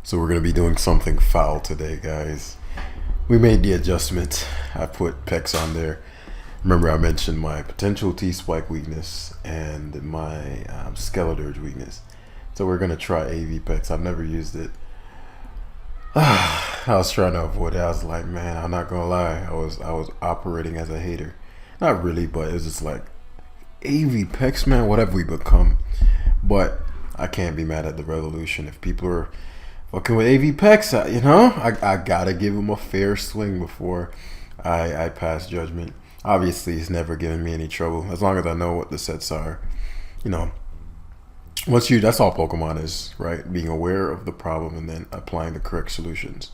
So we're going to be doing something foul today, guys. We made the adjustment. I put PEX on there. Remember I mentioned my potential T-spike weakness and my Skeletor's weakness. So we're going to try AV PEX. I've never used it. I was trying to avoid it. I was like, man, I'm not going to lie. I was operating as a hater. Not really, but it was just like, AV PEX, man, what have we become? But I can't be mad at the revolution. If people are fucking with AV PEX, you know, I gotta give him a fair swing before I pass judgment. Obviously, he's never given me any trouble as long as I know what the sets are. You know, that's all Pokemon is, right? Being aware of the problem and then applying the correct solutions.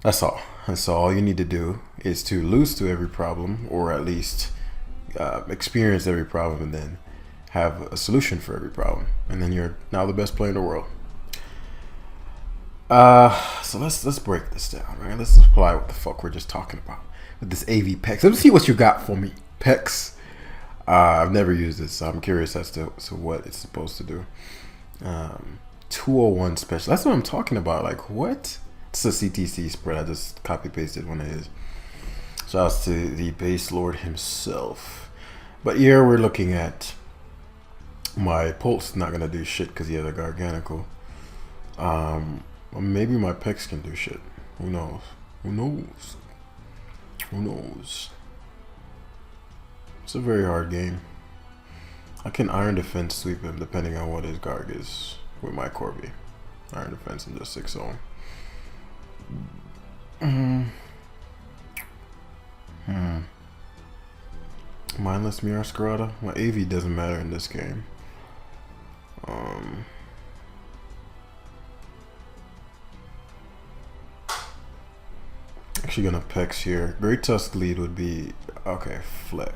That's all. And so all you need to do is to lose to every problem, or at least experience every problem, and then have a solution for every problem, and then you're now the best player in the world. So let's break this down, right? Let's apply what the fuck we're just talking about with this AV PEX. Let me see what you got for me, PEX. I've never used this, so I'm curious as to what it's supposed to do. 201 special. That's what I'm talking about. Like, what? It's a CTC spread. I just copy pasted one of his. Shouts to the base lord himself. But here we're looking at my pulse. Not gonna do shit because he has a Garganical. Well, maybe my PEX can do shit. Who knows? Who knows? Who knows? It's a very hard game. I can Iron Defense sweep him depending on what his Garg is with my Corby. Iron Defense and just 6-0. Mindless Miarskirata? My AV doesn't matter in this game. Actually gonna PEX here. Great Tusk lead would be okay. Flex.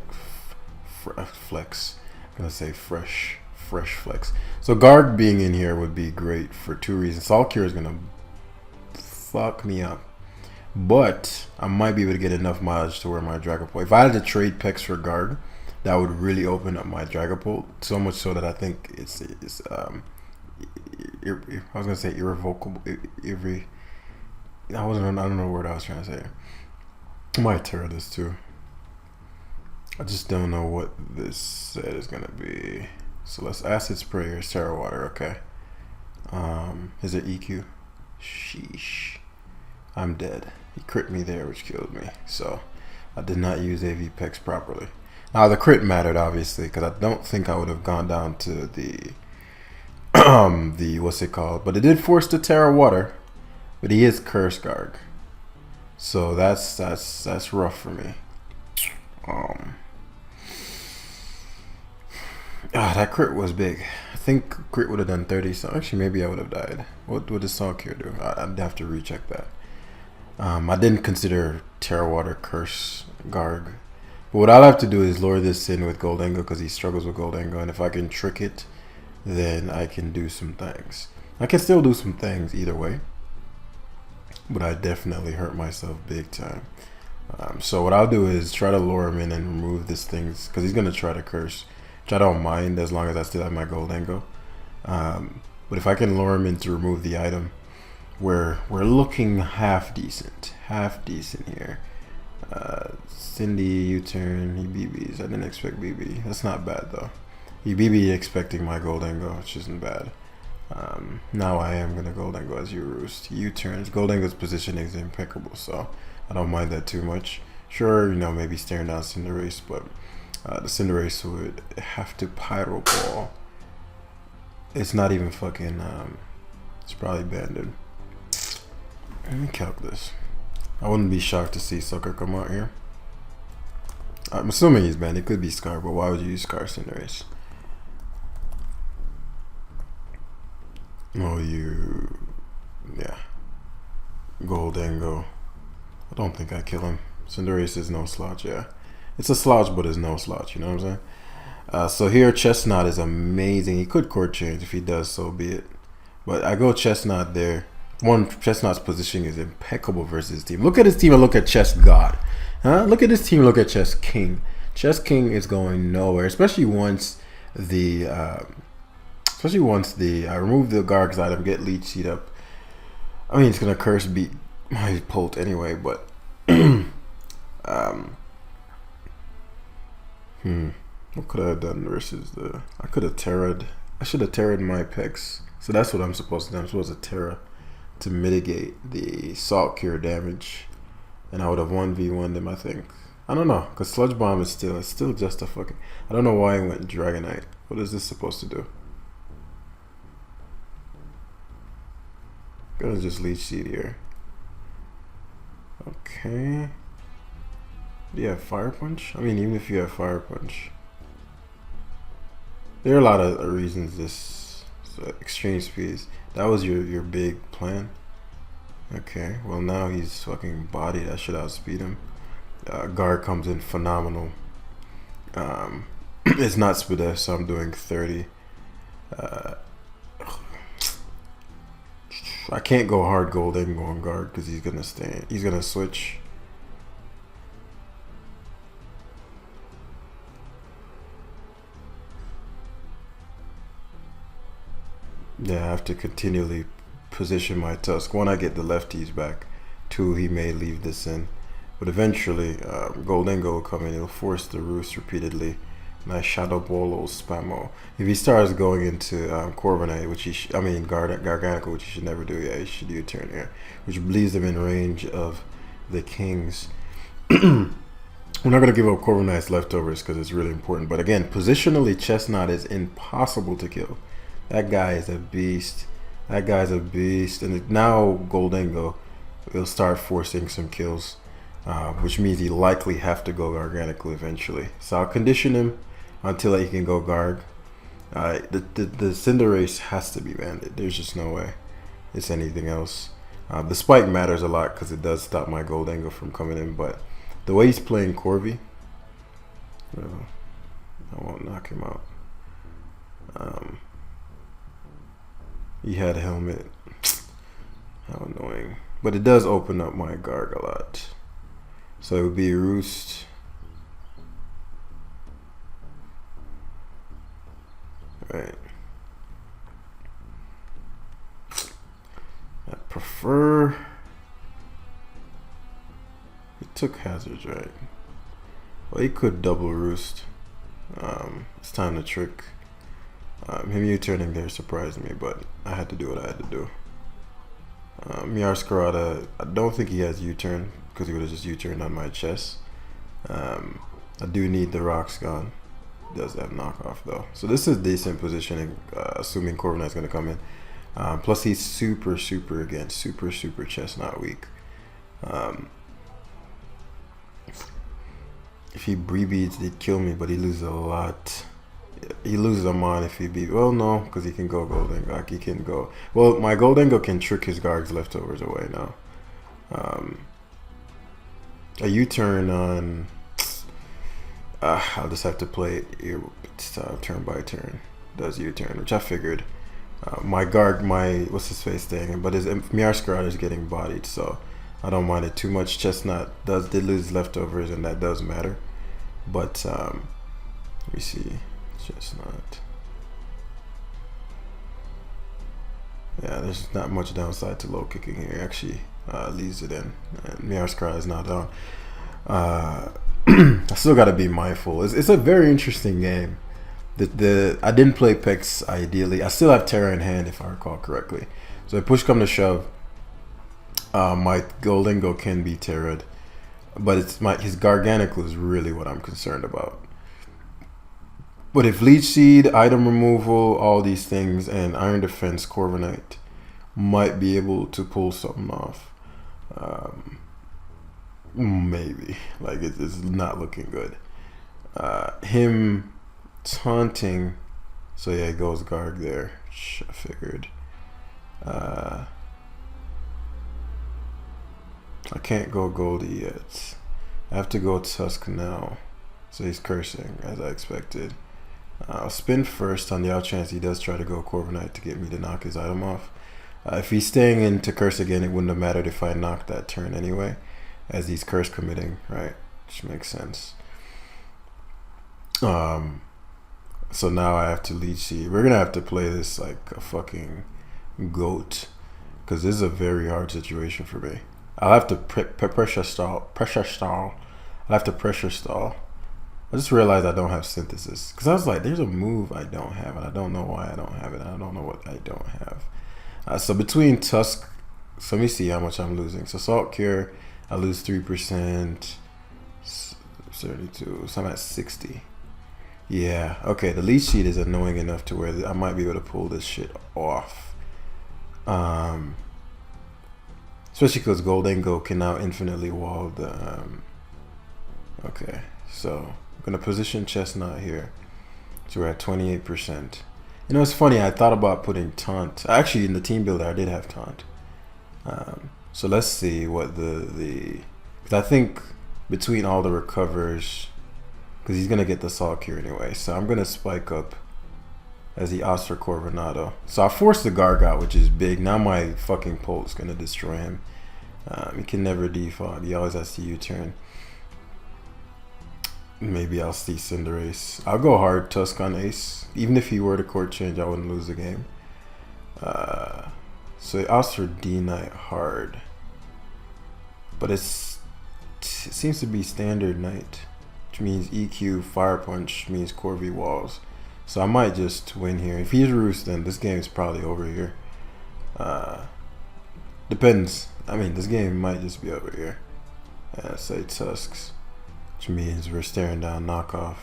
I'm gonna say fresh flex. So Garg being in here would be great for two reasons. All Cure is gonna fuck me up, but I might be able to get enough mileage to where my Dragapult. If I had to trade PEX for Garg, that would really open up my Dragapult so much so that I think it's I was gonna say irrevocable. I don't know what I was trying to say. I might Tera this too. I just don't know what this set is gonna be. So let's Acid Spray or Tera Water. Okay. Is it EQ? Sheesh. I'm dead. He crit me there, which killed me. So I did not use AV PEX properly. Now the crit mattered obviously because I don't think I would have gone down to the the what's it called? But it did force the Tera Water. But he is Curse Garg, so that's rough for me. That crit was big. I think crit would have done 30. So actually, maybe I would have died. What would the Salt Cure do? I'd have to recheck that. I didn't consider Tera Water Curse Garg. But what I'll have to do is lure this in with Goldengo because he struggles with Goldengo, and if I can trick it, then I can do some things. I can still do some things either way. But I definitely hurt myself big time. So what I'll do is try to lure him in and remove this thing because he's gonna try to curse, which I don't mind as long as I still have my Goldengo. But if I can lure him in to remove the item, we're looking half decent here. Cindy U-turn, he BBs. I didn't expect BB. That's not bad though. He BB expecting my Goldengo, which isn't bad. Now I am gonna Goldengo as you roost. U-turns. Goldengo's positioning is impeccable, so I don't mind that too much. Sure, you know, maybe staring down Cinderace, but the Cinderace would have to Pyro Ball. It's not even fucking. It's probably banded. Let me calc this. I wouldn't be shocked to see Sucker come out here. I'm assuming he's banned. It could be Scar, but why would you use Scar Cinderace? Oh, yeah. Goldengo. I don't think I kill him. Cinderace is no slouch, yeah. It's a slouch, but it's no slouch, you know what I'm saying? So here, Chestnut is amazing. He could court change. If he does, so be it. But I go Chestnut there. Chestnut's positioning is impeccable versus his team. Look at his team and look at Chess God. Huh? Look at his team, look at Chess King. Chess King is going nowhere, especially once the I remove the Garg's item, get Leech Seed up. I mean, it's gonna curse beat my Polt anyway, but what could I have done versus the? I could have Tera'd. I should have Tera'd my PEX. So that's what I'm supposed to do. I'm supposed to Tera to mitigate the Salt Cure damage, and I would have 1v1 them. I think. I don't know, cause Sludge Bomb is still just a fucking. I don't know why I went Dragonite. What is this supposed to do? Gonna just Leech Seed here. Okay. Do you have Fire Punch? I mean, even if you have Fire Punch, there are a lot of reasons this Extreme Speeds. That was your big plan. Okay. Well, now he's fucking bodied. I should outspeed him. Guard comes in phenomenal. It's not Spadef, so I'm doing 30. I can't go hard gold and go on guard because he's gonna stay. He's gonna switch. Yeah, I have to continually position my Tusk. One, I get the lefties back. Two, he may leave this in. But eventually, Goldengo will come in. He'll force the Roost repeatedly. Nice Shadow Ball or Spammo. If he starts going into Corviknight, which Garganical, which he should never do, yeah, he should U-turn here. Which leaves him in range of the Kings. We're not going to give up Corviknight's leftovers because it's really important. But again, positionally, Chestnut is impossible to kill. That guy is a beast. That guy's a beast. And now Goldengo will start forcing some kills. Which means he likely have to go Garganical eventually. So I'll condition him until he can go Garg. The Cinderace has to be banded. There's just no way it's anything else. The Spike matters a lot because it does stop my Goldengo from coming in. But the way he's playing Corvi, I won't knock him out. He had a helmet. How annoying. But it does open up my Garg a lot. So it would be Roost. Right. I prefer. He took hazards, right? Well, he could double Roost. It's time to trick. Him U-turning there surprised me, but I had to do what I had to do. Meowscarada, I don't think he has U-turn because he would have just U-turned on my chest. I do need the rocks gone. Does have knockoff though, so this is decent positioning, assuming Corviknight's going to come in. Plus he's super Chestnut weak. If he Breebeats, he'd kill me, but he loses a lot. He loses a mon if he beat. Well, no, because he can go Goldengo. Like he can go. Well, my Goldengo can trick his Garg's leftovers away now. A U-turn on. I'll just have to play it turn by turn. Does U-turn, which I figured. My Garg, what's his face thing, but his Meowscarada is getting bodied, so I don't mind it too much. Chestnut did lose leftovers, and that does matter. But let me see. Chestnut. Yeah, there's not much downside to low kicking here. Actually, leaves it in. And Meowscarada is not down. I still got to be mindful. It's a very interesting game. I didn't play PEX ideally. I still have Tera in hand if I recall correctly. So if push come to shove, my Goldengo can be Tera'd, but his Garganical is really what I'm concerned about. But if Leech Seed, item removal, all these things, and Iron Defense, Corviknight might be able to pull something off. Maybe. Like, it's not looking good. Him taunting, so yeah, it goes Garg there. I figured. I can't go Goldie yet. I have to go Tusk now. So he's cursing, as I expected. I'll spin first on the out chance he does try to go Corviknight to get me to knock his item off. If he's staying in to curse again, it wouldn't have mattered if I knocked that turn anyway, as he's curse committing, right? Which makes sense. So now I have to Leech Seed. We're gonna have to play this like a fucking goat. because this is a very hard situation for me. I'll have to pressure stall. I'll have to pressure stall. I just realized I don't have synthesis. Because I was like, there's a move I don't have, and I don't know why I don't have it. I don't know what I don't have. So between Tusk, so let me see how much I'm losing. So Salt Cure, I lose 3%, 32, so I'm at 60. Yeah, okay, the lead sheet is annoying enough to where I might be able to pull this shit off. Especially because Goldengo can now infinitely wall the... okay, so I'm going to position Chestnut here. So we're at 28%. You know, it's funny, I thought about putting Taunt. Actually, in the team builder, I did have Taunt. So let's see what the... Because I think between all the recovers... Because he's going to get the Salt Cure anyway. So I'm going to spike up as the Oscar Corvinado. So I forced the Garg out, which is big. Now my fucking Pult's going to destroy him. He can never defog. He always has to U-turn. Maybe I'll see Cinderace. I'll go hard Tusk on Ace. Even if he were to court change, I wouldn't lose the game. So he asked for D-Knight hard. But it seems to be standard Knight. Which means EQ, Fire Punch means Corvi walls. So I might just win here. If he's Roost, then this game is probably over here. Depends. I mean, this game might just be over here. Say Tusks. Which means we're staring down knockoff.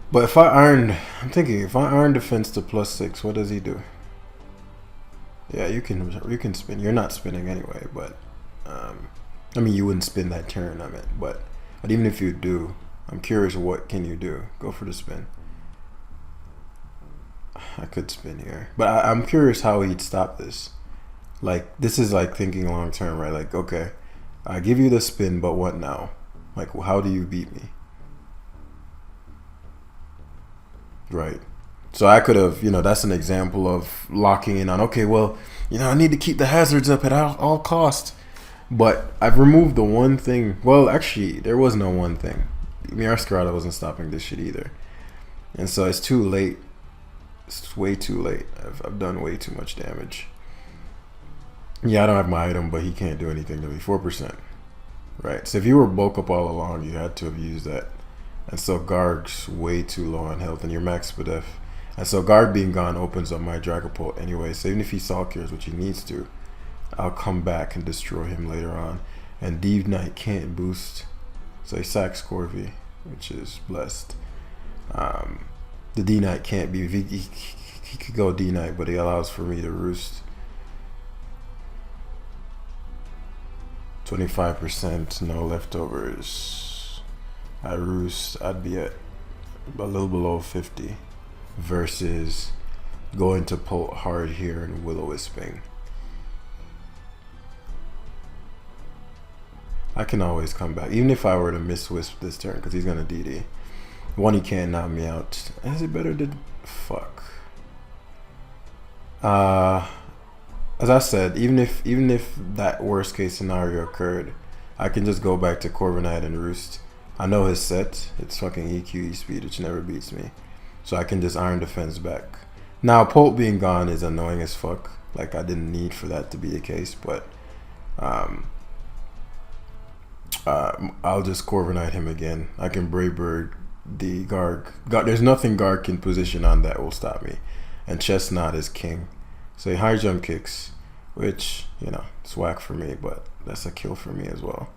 But if I iron, I'm thinking, if I iron defense to +6, what does he do? Yeah, you can spin. You're not spinning anyway, but I mean, you wouldn't spin that turn, I meant, but even if you do, I'm curious, what can you do? Go for the spin. I could spin here, but I'm curious how he'd stop this. Like, this is like thinking long term, right? Like, okay, I give you the spin, but what now? Like, how do you beat me? Right. So I could have, you know, that's an example of locking in on, okay, well, you know, I need to keep the hazards up at all costs. But I've removed the one thing. Well, actually, there was no one thing. Our Scarlet wasn't stopping this shit either. And so it's too late. It's way too late. I've done way too much damage. Yeah, I don't have my item, but he can't do anything to me. 4%. Right. So if you were bulk up all along, you had to have used that. And so Garg's way too low on health, and you're max Spadef. And so Garg being gone opens up my Dragapult anyway. So even if he Salt Cures, which he needs to, I'll come back and destroy him later on. And D-Knight can't boost. So he sacks Corvi, which is blessed. The D-Knight can't be... He could go D-Knight, but he allows for me to Roost. 25%, no leftovers. I Roost, I'd be at a little below 50. Versus going to Pult hard here and Will-O-Wisping. I can always come back, even if I were to miss Wisp this turn, because he's gonna DD. One, he can't knock me out. Is it better to fuck? As I said, even if that worst case scenario occurred, I can just go back to Corviknight and Roost. I know his set. It's fucking EQ speed, which never beats me. So I can just Iron Defense back. Now, Pult being gone is annoying as fuck. Like, I didn't need for that to be the case, but I'll just Corviknight him again. I can Brave Bird the Garg. There's nothing Garg can position on that will stop me. And Chestnut is king. So he high jump kicks, which, you know, it's whack for me, but that's a kill for me as well.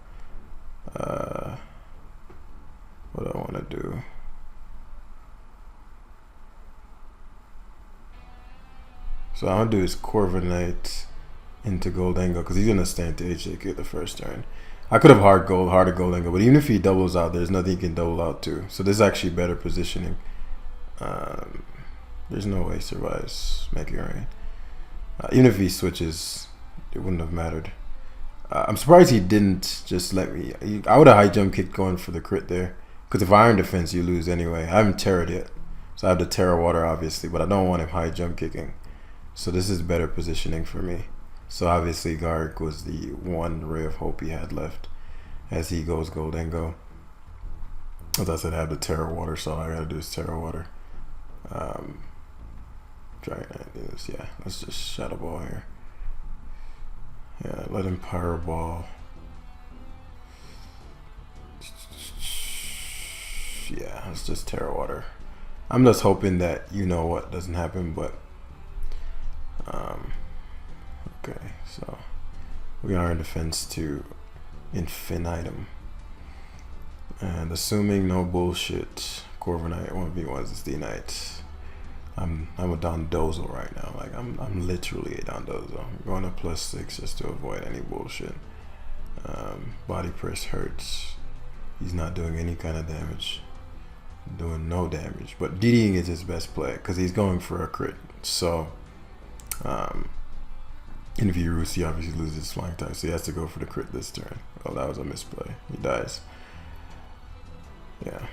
What do I want to do? So what I'll do is Corviknight into Goldengo, because he's going to stand to HJK the first turn. I could have hard Goldengo, but even if he doubles out, there's nothing he can double out to. So this is actually better positioning. There's no way he survives Mega Rain. Even if he switches, it wouldn't have mattered. I'm surprised he didn't just let me. I would have high jump kicked going for the crit there. Because if Iron Defense, you lose anyway. I haven't Terra'd yet. So I have the Tera Water, obviously, but I don't want him high jump kicking. So this is better positioning for me. So obviously Garg was the one ray of hope he had left as he goes Goldengo. As I said, I have the Tera Water, so all I gotta do is Tera Water. Dragonite is, yeah, let's just Shadow Ball here. let him Pyro Ball. Yeah, it's just Tera Water. I'm just hoping that you know what doesn't happen, but okay, so we are in defense to infinitum. And assuming no bullshit, Corviknight 1v1s is D-Knight. I'm a Dondozo right now. Like I'm literally a Dondozo. I'm going to +6 just to avoid any bullshit. Body press hurts. He's not doing any kind of damage. Doing no damage. But DDing is his best play because he's going for a crit. So in Virus, he obviously loses his flying type, so he has to go for the crit this turn. Oh, that was a misplay. He dies. Yeah.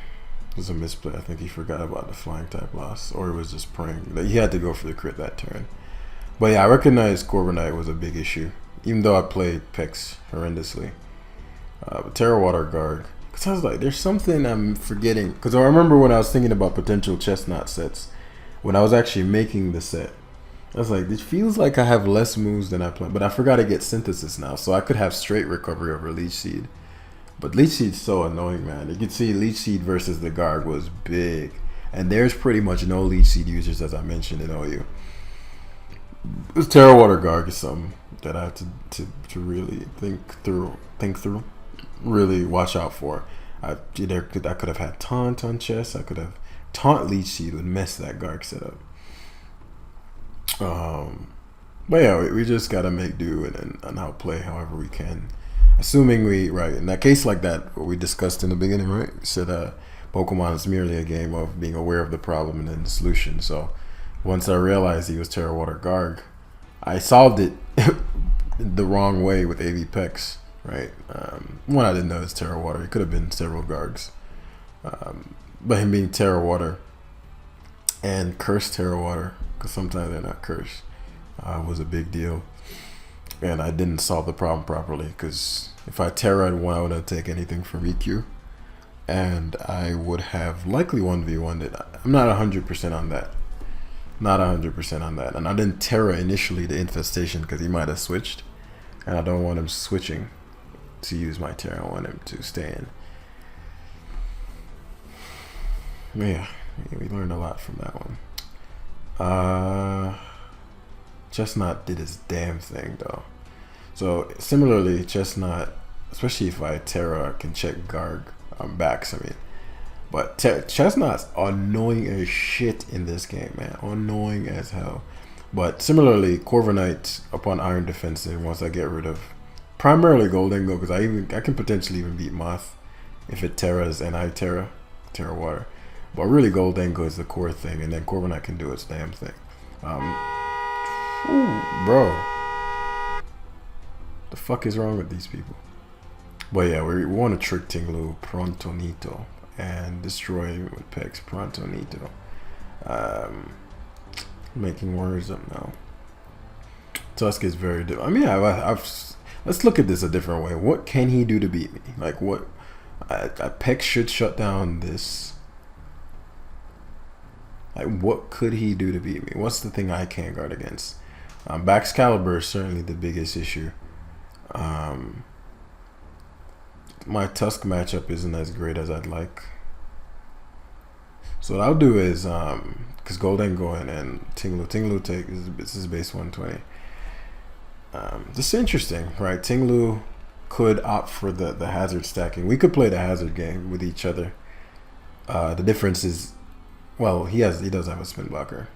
It was a misplay. I think he forgot about the flying type loss, or he was just praying that he had to go for the crit that turn. But yeah, I recognize Corviknight was a big issue, even though I played PEX horrendously. But Tera Water Garg, because I was like, there's something I'm forgetting. Because I remember when I was thinking about potential Chestnut sets, when I was actually making the set, I was like, it feels like I have less moves than I planned. But I forgot to get Synthesis now, so I could have straight recovery over Leech Seed. But Leech Seed's so annoying, man. You can see Leech Seed versus the Garg was big. And there's pretty much no Leech Seed users, as I mentioned in OU. This Tera Water Garg is something that I have to really think through, really watch out for. I could have had Taunt on chess. I could have Taunt Leech Seed would mess that Garg setup. But yeah, we just gotta make do and outplay however we can. Assuming in that case like that, what we discussed in the beginning, right? We said Pokemon is merely a game of being aware of the problem and then the solution. So once I realized he was Tera Water Garg, I solved it the wrong way with AV PEX, right? One, I didn't know it's Tera Water. It could have been several Gargs. But him being Tera Water and Cursed Tera Water, because sometimes they're not cursed, was a big deal. And I didn't solve the problem properly, because if I Terra'd one, I wouldn't take anything from EQ. And I would have likely 1v1'd it. I'm not 100% on that. Not 100% on that. And I didn't Terra initially the Infestation because he might have switched. And I don't want him switching to use my Terra. I want him to stay in. Yeah, we learned a lot from that one. Chestnut did his damn thing though. So similarly, Chestnut, especially if I Terra, can check Garg on backs. I mean, but Chestnut's annoying as shit in this game, man. Annoying as hell. But similarly, Corviknight upon Iron Defensive, once I get rid of primarily Goldengo, because I can potentially even beat Moth if it Terras and I Tera Water. But really, Goldengo is the core thing, and then Corviknight can do its damn thing. Ooh, bro. The fuck is wrong with these people? But yeah, we want to trick Tinglu Prontonito and destroy him with PEX Prontonito. Making words up now. Tusk is very different. I mean, let's look at this a different way. What can he do to beat me? Like, what? PEX should shut down this. Like, what could he do to beat me? What's the thing I can't guard against? Baxcalibur is certainly the biggest issue. My Tusk matchup isn't as great as I'd like. So what I'll do is, because Goldengo and Tinglu take this is base 120. This is interesting, right? Tinglu could opt for the hazard stacking. We could play the hazard game with each other. The difference is, well, he does have a spin blocker.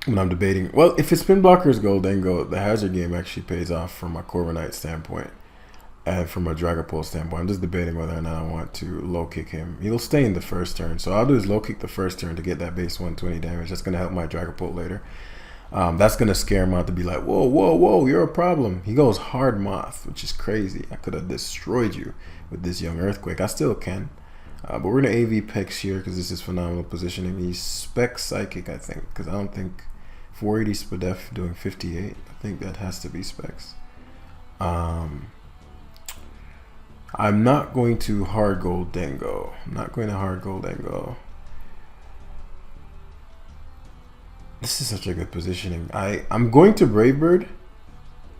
When I'm debating, well, if his spin blocker is Goldengo, the hazard game actually pays off from a Corviknight standpoint and from a Dragapult standpoint. I'm just debating whether or not I want to low kick him. He'll stay in the first turn, so I'll do is low kick the first turn to get that base 120 damage. That's gonna help my Dragapult later. That's gonna scare him out to be like, whoa, you're a problem. He goes hard Moth, which is crazy. I could have destroyed you with this young Earthquake. I still can. But we're gonna AV PEX here because this is phenomenal positioning. He's Spec Psychic, I think, because I don't think 480 Spadef doing 58. I think that has to be Specs. I'm not going to hard Goldengo. I'm not going to hard Goldengo. This is such a good positioning. I'm going to Brave Bird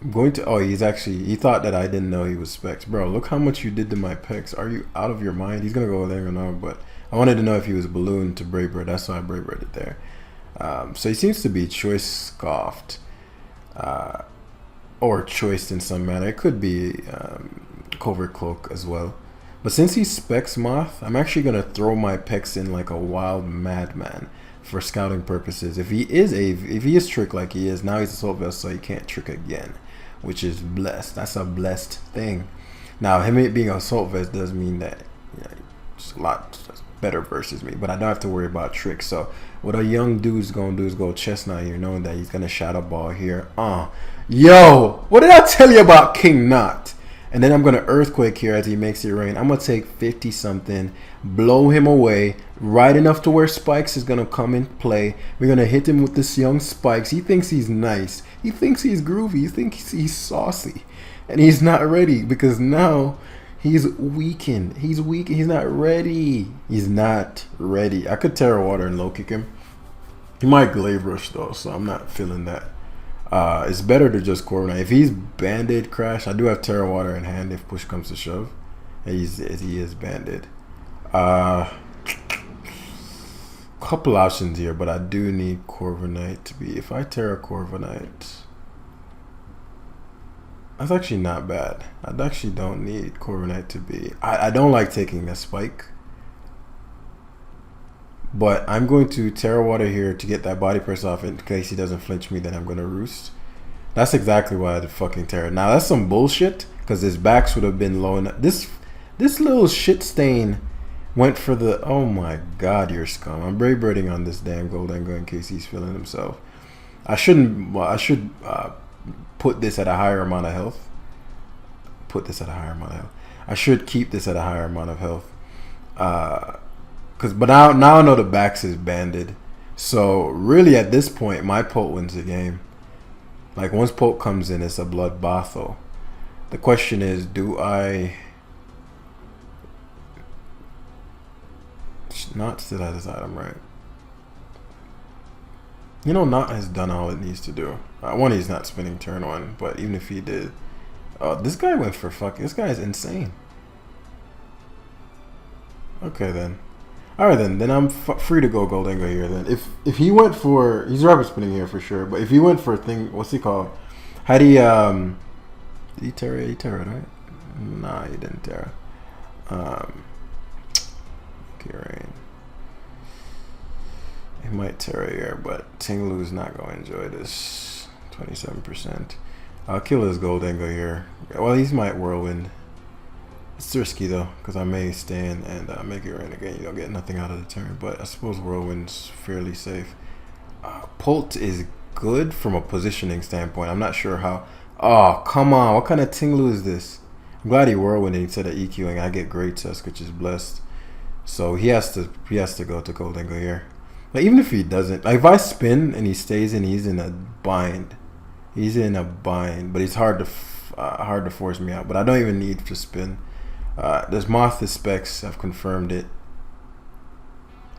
I'm going to. Oh, he thought that I didn't know he was specs, bro. Look how much you did to my pecs. Are you out of your mind? He's gonna go there or no, but I wanted to know if he was ballooned to Brave Bird. That's why I Brave Bird it there. So he seems to be choice scoffed, or choiced in some manner. It could be covert cloak as well. But since he specs moth, I'm actually gonna throw my pecs in like a wild madman for scouting purposes. If he is trick like he is now, he's assault vest, so he can't trick again, which is blessed. That's a blessed thing. Now him being assault vest does mean that it's a lot better versus me, but I don't have to worry about tricks. So what a young dude's gonna do is go chestnut here, knowing that he's gonna shadow ball here. Yo, what did I tell you about King Knot? And then I'm going to Earthquake here as he makes it rain. I'm going to take 50 something, blow him away, right enough to where Spikes is going to come in play. We're going to hit him with this young Spikes. He thinks he's nice. He thinks he's groovy. He thinks he's saucy. And he's not ready because now he's weakened. He's weak. He's not ready. He's not ready. I could Tera Water and low kick him. He might Glaive Rush though, so I'm not feeling that. It's better to just Corviknight. If he's Band-Aid Crash, I do have Tera Water in hand if push comes to shove. He is Band-Aid. Couple options here, but I do need Corviknight to be. If I Tera Corviknight, that's actually not bad. I actually don't need Corviknight to be. I don't like taking a spike. But I'm going to Tera Water here to get that body press off in case he doesn't flinch me, then I'm going to Roost. That's exactly why I did fucking Tera. Now that's some bullshit because his backs would have been low enough. This little shit stain went for the... Oh my god, you're scum. I'm Brave Birding on this damn Goldengo in case he's feeling himself. I should put this at a higher amount of health. I should keep this at a higher amount of health. But now I know the backs is banded. So really at this point, my Polt wins the game. Like once Polt comes in, it's a bloodbath. The question is, do I not still at his item, right? You know, Not has done all it needs to do. One, he's not spinning turn one, but even if he did, this guy went for fucking. This guy is insane. Okay then. Alright then I'm free to go Goldengo here then. If he went for, he's rapid spinning here for sure, but if he went for a thing, what's he called? Had he did he Tera? He Tera, right? Nah, he didn't Tera. Okay, right. He might Tera here, but Tinglu's not going to enjoy this. 27%. I'll kill his Goldengo here. Well, he might Whirlwind. It's risky though, because I may stand and make it rain again. You don't get nothing out of the turn, but I suppose Whirlwind's fairly safe. Polt is good from a positioning standpoint. I'm not sure how. Oh, come on. What kind of Tinglu is this? I'm glad he Whirlwind instead of EQing. I get Great Tusk, which is blessed. So he has to go to Goldengo here. But even if he doesn't, like if I spin and he stays in, he's in a bind. He's in a bind, but it's hard to force me out. But I don't even need to spin. There's Moth is specs. I've confirmed it.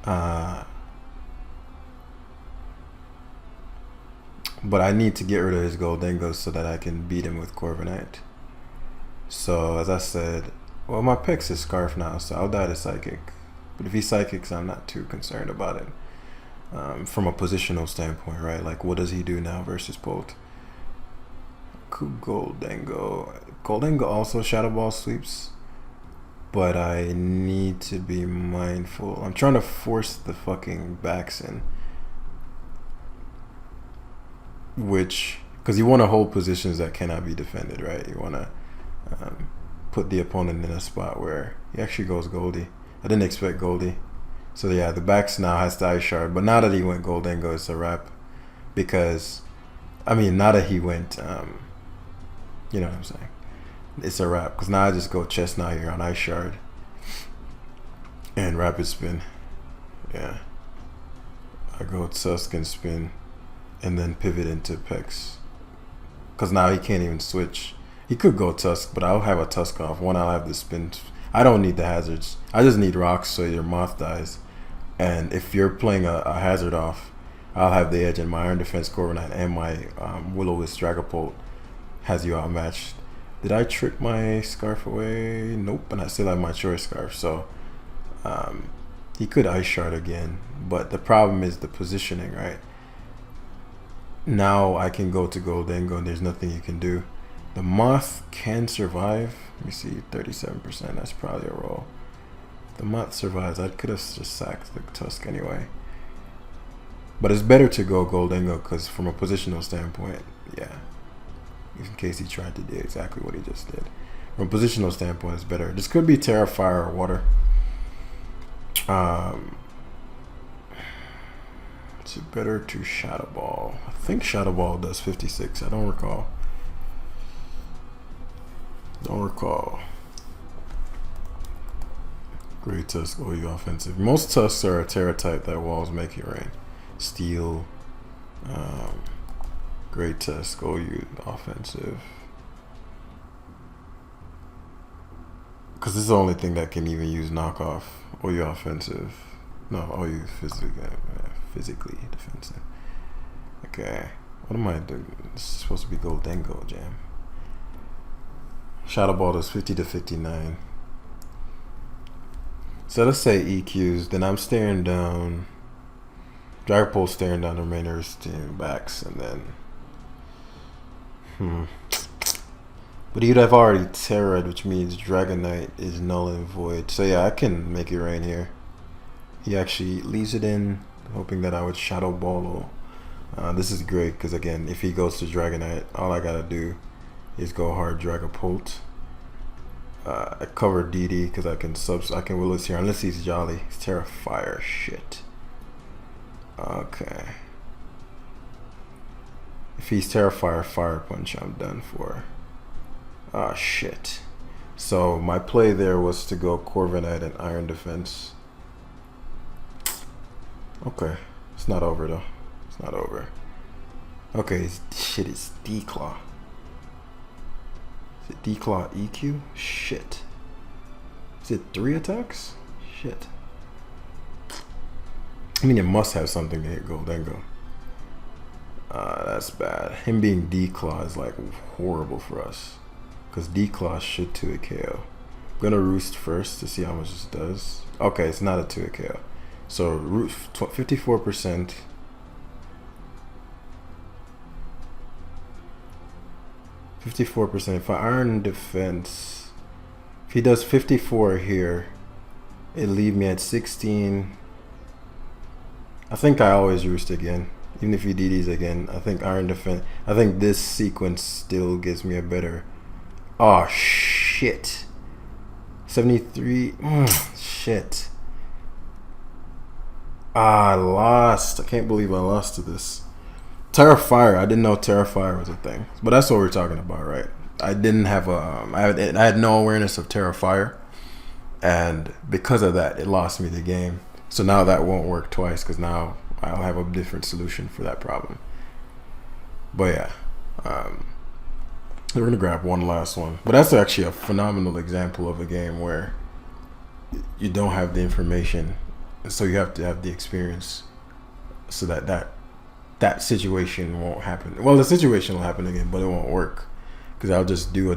But I need to get rid of his Goldengo so that I can beat him with Corviknight. So as I said, well, my PEX is Scarf now, so I'll die to Psychic. But if he Psychics, I'm not too concerned about it. From a positional standpoint, right? Like, what does he do now versus Polt? Goldengo. Goldengo also Shadow Ball sweeps. But I need to be mindful. I'm trying to force the fucking backs in. Which, because you want to hold positions that cannot be defended, right? You want to put the opponent in a spot where he actually goes Goldie. I didn't expect Goldie. So yeah, the backs now has the Ice Shard. But now that he went Goldengo, it's a wrap. Because, I mean, now that he went, you know what I'm saying? It's a wrap, because now I just go Chestnut here on Ice Shard and Rapid Spin. Yeah, I go Tusk and Spin and then pivot into PEX, because now he can't even switch. He could go Tusk, but I'll have a Tusk off. One, I'll have the Spin. I don't need the hazards. I just need rocks so your Moth dies. And if you're playing a hazard off, I'll have the edge in my Iron Defense Corviknight and my Will-O-Wisp Dragapult. has you outmatched. Did I trick my scarf away? Nope, and I still have my choice scarf, so he could ice shard again, but the problem is the positioning, right? Now I can go to Goldengo and there's nothing you can do. The moth can survive. Let me see, 37%, that's probably a roll. The moth survives. I could have just sacked the Tusk anyway. But it's better to go Goldengo because from a positional standpoint, yeah. In case he tried to do exactly what he just did. From a positional standpoint, it's better. This could be Tera, Fire, or Water. It's better to Shadow Ball. I think Shadow Ball does 56. I don't recall. Great Tusk, OU offensive. Most Tusks are a Tera type that walls make it rain. Steel. Great Tusk, OU offensive. Because this is the only thing that can even use knockoff. OU offensive. No, OU physically defensive. Okay. What am I doing? This is supposed to be Goldengo Jam. Shadow Ball does 50 to 59. So let's say EQs, then I'm staring down. Dragapult staring down the remainers to backs, and then but he'd have already Terra'd, which means Dragonite is null and void. So yeah, I can make it rain here. He actually leaves it in, hoping that I would Shadow Ball. This is great because again, if he goes to Dragonite, all I gotta do is go hard Dragapult. I cover DD because I can Willis here unless he's Jolly. He's Tera Fire. Shit. Okay. If he's Tera Fire, Fire Punch, I'm done for. Ah, shit. So my play there was to go Corviknight and Iron Defense. Okay. It's not over though. It's not over. Okay, shit, it's D-Claw. Is it D-Claw EQ? Shit. Is it 3 attacks? Shit. I mean, it must have something to hit Goldengo. That's bad. Him being D-Claw is like horrible for us. Because D-Claw should 2-hit KO. I'm gonna Roost first to see how much this does. Okay, it's not a 2-hit KO. So, 54%. 54%. If I Iron Defense, if he does 54 here, it'll leave me at 16. I think I always Roost again. Even if he DDs again, I think Iron Defense. I think this sequence still gives me a better. Oh shit. 73. Shit. I lost. I can't believe I lost to this. Tera Fire. I didn't know Tera Fire was a thing, but that's what we're talking about, right? I didn't have a. I had no awareness of Tera Fire, and because of that, it lost me the game. So now that won't work twice because now I'll have a different solution for that problem. But yeah, we're gonna grab one last one. But that's actually a phenomenal example of a game where you don't have the information, so you have to have the experience, so that situation won't happen. Well, the situation will happen again, but it won't work because I'll just do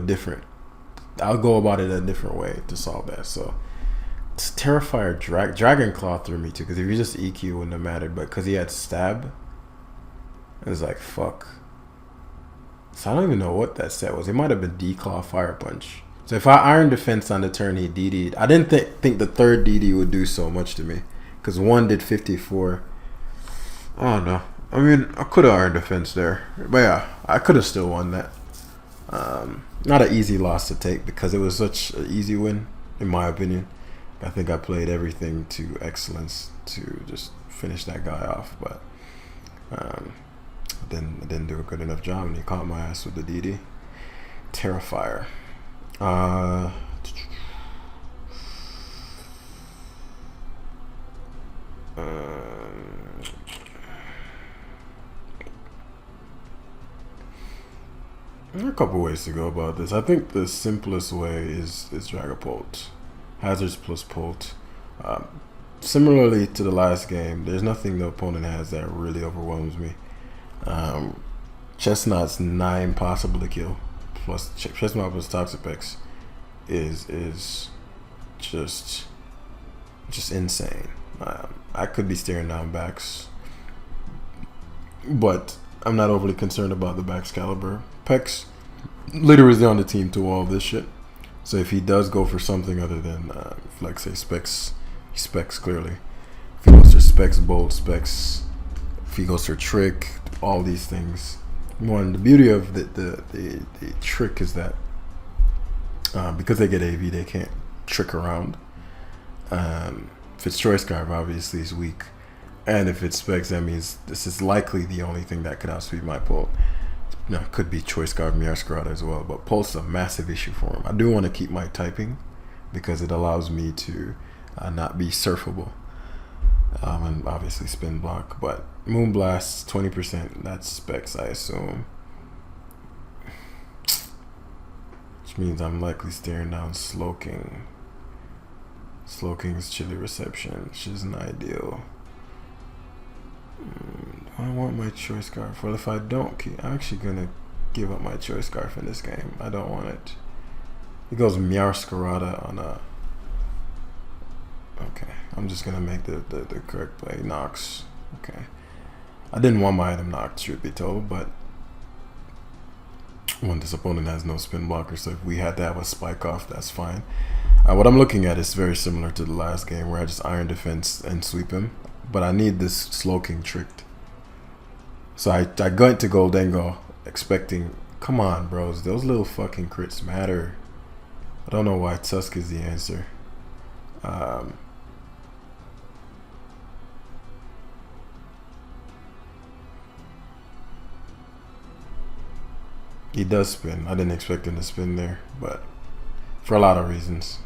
I'll go about it a different way to solve that. So it's Terrifier Dragon Claw threw me too, because if you just EQ, it wouldn't have mattered, but because he had Stab, it was like fuck. So I don't even know what that set was. It might have been D-Claw Fire Punch. So if I Iron Defense on the turn he DD'd, I didn't think the third DD would do so much to me, because one did 54. Oh no, I mean I could have Iron Defense there, but yeah, I could have still won that. Not an easy loss to take because it was such an easy win in my opinion. I think I played everything to excellence to just finish that guy off, but I didn't do a good enough job, and he caught my ass with the DD. Terrifier. There are a couple ways to go about this. I think the simplest way is Dragapult. Hazards plus Pult. Similarly to the last game, there's nothing the opponent has that really overwhelms me. Chestnut's 9 possible to kill. plus Chestnut plus Toxic PEX is just insane. I could be staring down backs, but I'm not overly concerned about the back's caliber. PEX literally is on the team to all this shit. So if he does go for something other than, like say specs clearly. If he goes for specs, bold specs, if he goes for trick, all these things. One, the beauty of the trick is that because they get AV, they can't trick around. If it's Choice Scarf, obviously he's weak. And if it's specs, that means this is likely the only thing that could outspeed my Pult. Could be Choice Guard, Scarlet as well, but Pult's a massive issue for him. I do want to keep my typing because it allows me to not be surfable, and obviously spin block. But Moonblast 20%, that's specs, I assume, which means I'm likely staring down Slowking. Slowking's Chilly Reception, which isn't ideal. I want my Choice Scarf. Well, if I don't, I'm actually gonna give up my Choice Scarf in this game. I don't want it. It goes Meowscarada on a. Okay, I'm just gonna make the correct play. Nox. Okay, I didn't want my item Nox, truth be told, but when this opponent has no spin blocker, so if we had to have a spike off, that's fine. What I'm looking at is very similar to the last game where I just Iron Defense and sweep him. But I need this Slowking tricked. So I got to Goldengo expecting, come on bros, those little fucking crits matter. I don't know why Tusk is the answer. He does spin. I didn't expect him to spin there, but for a lot of reasons.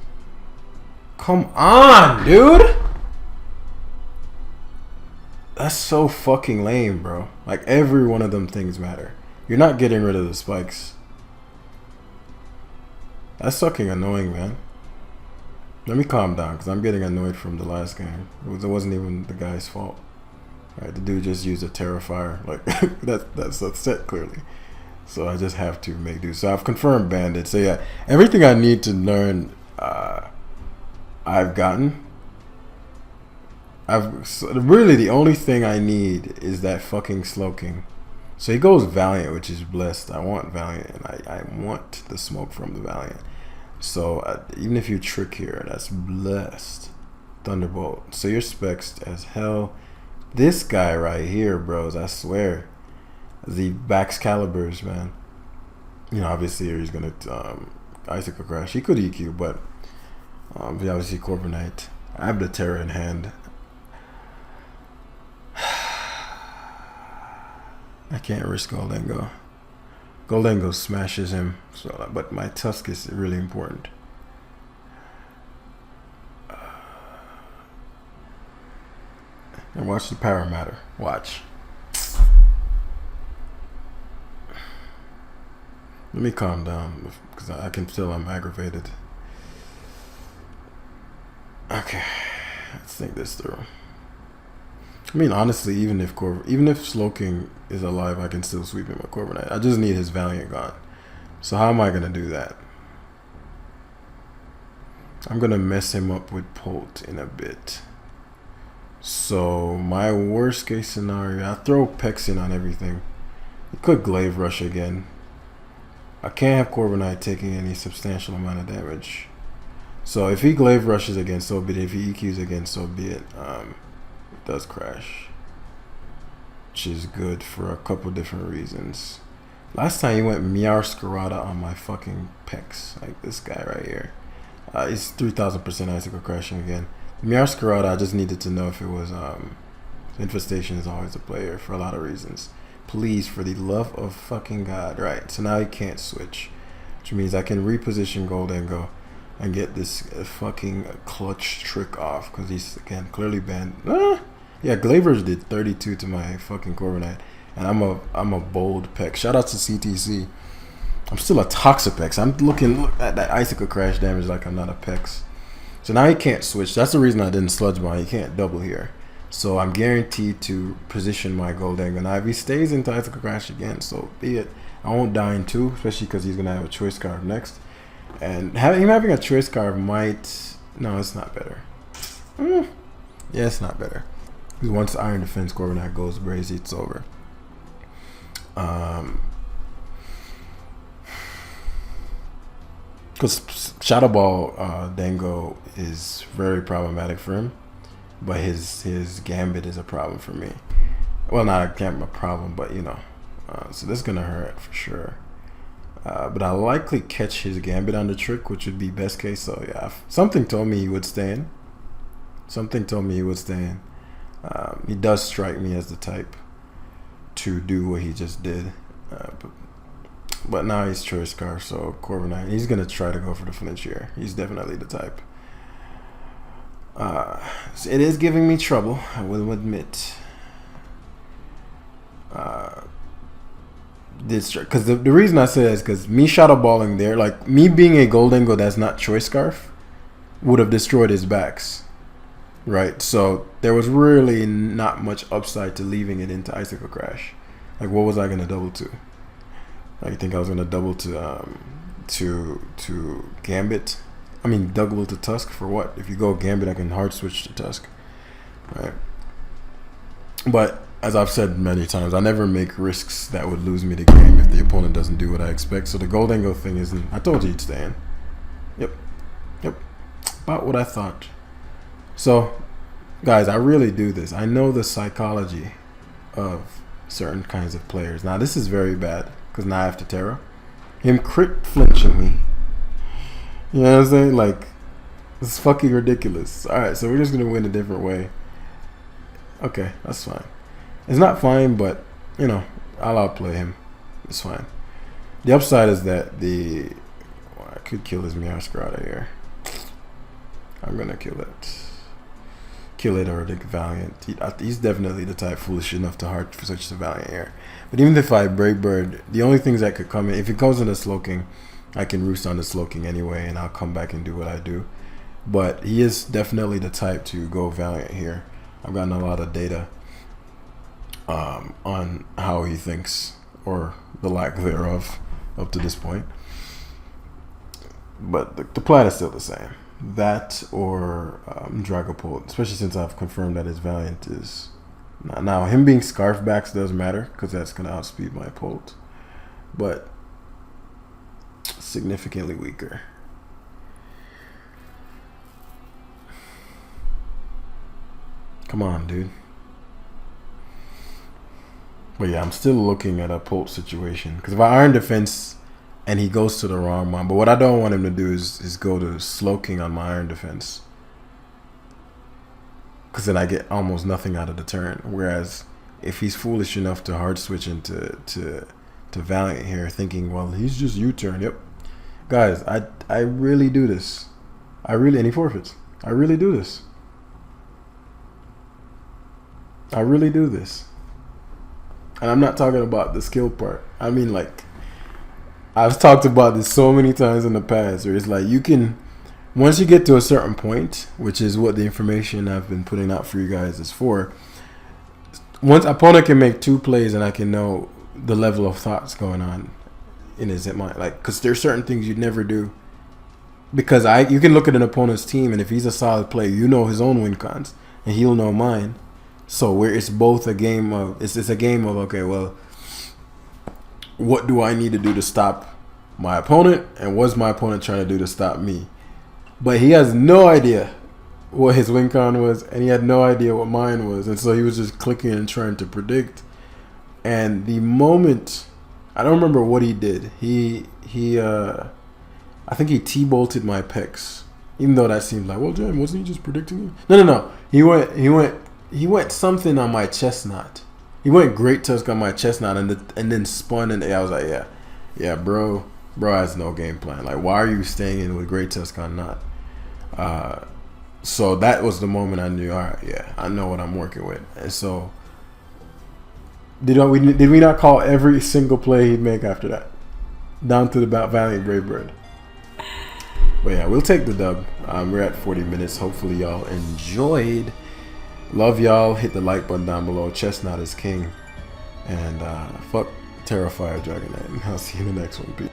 Come on, dude! That's so fucking lame, bro. Like, every one of them things matter. You're not getting rid of the spikes. That's fucking annoying, man. Let me calm down, because I'm getting annoyed from the last game. It wasn't even the guy's fault. Right, the dude just used a Tera Fire. Like, that's upset, clearly. So I just have to make do. So I've confirmed Bandit. So yeah, everything I need to learn, I've gotten. So really the only thing I need is that fucking Slowking. So he goes Valiant, which is blessed. I want Valiant, and I want the smoke from the Valiant. So even if you trick here, that's blessed. Thunderbolt. So you're spexed as hell. This guy right here, bros, I swear. The backs calibers, man. You know, obviously here he's gonna Icicle Crash. He could EQ, but obviously Corviknight. I have the Tera in hand. I can't risk Goldengo. Goldengo smashes him, so but my Tusk is really important. And watch the power matter. Watch. Let me calm down because I can feel I'm aggravated. Okay, let's think this through. I mean, honestly, even if Slowking is alive, I can still sweep him with Corviknight. I just need his Valiant gone. So how am I gonna do that? I'm gonna mess him up with Pult in a bit. So my worst case scenario, I throw PEX in on everything. He could Glaive Rush again. I can't have Corviknight taking any substantial amount of damage. So if he Glaive Rushes again, so be it. If he EQs again, so be it. It does crash, which is good for a couple different reasons. Last time he went Meowscarada on my fucking PEX, like this guy right here. He's 3000% Icicle Crashing again. Meowscarada, I just needed to know if it was Infestation is always a player for a lot of reasons. Please, for the love of fucking God. Right, so now he can't switch, which means I can reposition Goldengo and get this fucking clutch trick off, because he's, again, clearly banned. Yeah, Glavers did 32 to my fucking Corviknight, and I'm a bold PEX. Shout out to CTC. I'm still a Toxic PEX. I'm looking at that Icicle Crash damage like I'm not a PEX. So now he can't switch. That's the reason I didn't Sludge Bomb. He can't double here. So I'm guaranteed to position my Goldengo. Now if he stays into Icicle Crash again, so be it. I won't die in 2, especially because he's gonna have a choice card next, and him having a choice card might. No, it's not better. Yeah, it's not better. Because once Iron Defense Corviknight goes brazy, it's over. Because Shadow Ball Dango is very problematic for him, but his Gambit is a problem for me. Well, not a problem, but you know. So this is gonna hurt for sure. But I'll likely catch his Gambit on the trick, which would be best case. So yeah, something told me he would stay in. Something told me he would stay in. He does strike me as the type to do what he just did. But now he's choice card, so Corviknight. He's gonna try to go for the flinch here. He's definitely the type. So it is giving me trouble, I will admit. Because the reason I say that is because me shadow balling there, like me being a Goldengo that's not choice scarf, would have destroyed his backs. Right, so there was really not much upside to leaving it into Icicle Crash. Like, what was I gonna double to? I think I was gonna double to Gambit. I mean, double to Tusk for what? If you go Gambit, I can hard switch to Tusk, right? But as I've said many times, I never make risks that would lose me the game if the opponent doesn't do what I expect. So the Goldengo thing isn't. I told you he'd stay in. Yep, about what I thought. So, guys, I really do this. I know the psychology of certain kinds of players. Now, this is very bad because now I have to Tera. Him crit flinching me. You know what I'm saying? Like, it's fucking ridiculous. Alright, so we're just going to win a different way. Okay, that's fine. It's not fine, but, you know, I'll outplay him. It's fine. The upside is that I could kill his Meowscarada here. I'm going to kill it. Kill it or the Valiant. He's definitely the type foolish enough to hard switch to Valiant here. But even if I Brave Bird, the only things that could come in, if it goes into Slowking, I can roost on the Slowking anyway, and I'll come back and do what I do. But he is definitely the type to go Valiant here. I've gotten a lot of data on how he thinks, or the lack thereof, up to this point. But the plan is still the same. That or Dragapult, especially since I've confirmed that his Valiant is now him being Scarf backs does matter because that's gonna outspeed my Pult, but significantly weaker. Come on, dude. But yeah, I'm still looking at a Pult situation because if I Iron Defense and he goes to the wrong one. But what I don't want him to do is go to Slowking on my Iron Defense. Because then I get almost nothing out of the turn. Whereas if he's foolish enough to hard switch into to Valiant here, thinking, well, he's just U-turn. Yep. Guys, I really do this. And he forfeits. I really do this. I really do this. And I'm not talking about the skill part. I mean, like, I've talked about this so many times in the past where it's like you can, once you get to a certain point, which is what the information I've been putting out for you guys is for, once opponent can make 2 plays and I can know the level of thoughts going on in his mind. Like, because there's certain things you'd never do. Because you can look at an opponent's team and if he's a solid player, you know his own win cons and he'll know mine. So where it's both a game of, it's a game of, okay, well, what do I need to do to stop my opponent, and what's my opponent trying to do to stop me? But he has no idea what his win con was, and he had no idea what mine was, and so he was just clicking and trying to predict. And the moment, I don't remember what he did. I think he T-bolted my PEX, even though that seemed like, well, Jim, wasn't he just predicting it? No. He went something on my Chestnut. He went Great Tusk on my Chestnut and then spun, and I was like, yeah, bro has no game plan. Like, why are you staying in with Great Tusk on not? So that was the moment I knew, all right, yeah, I know what I'm working with. And so, did we not call every single play he'd make after that? Down to the Valiant Brave Bird. But yeah, we'll take the dub. We're at 40 minutes. Hopefully y'all enjoyed. Love y'all. Hit the like button down below. Chestnut is king. And fuck Terrify Dragonite. I'll see you in the next one. Peace.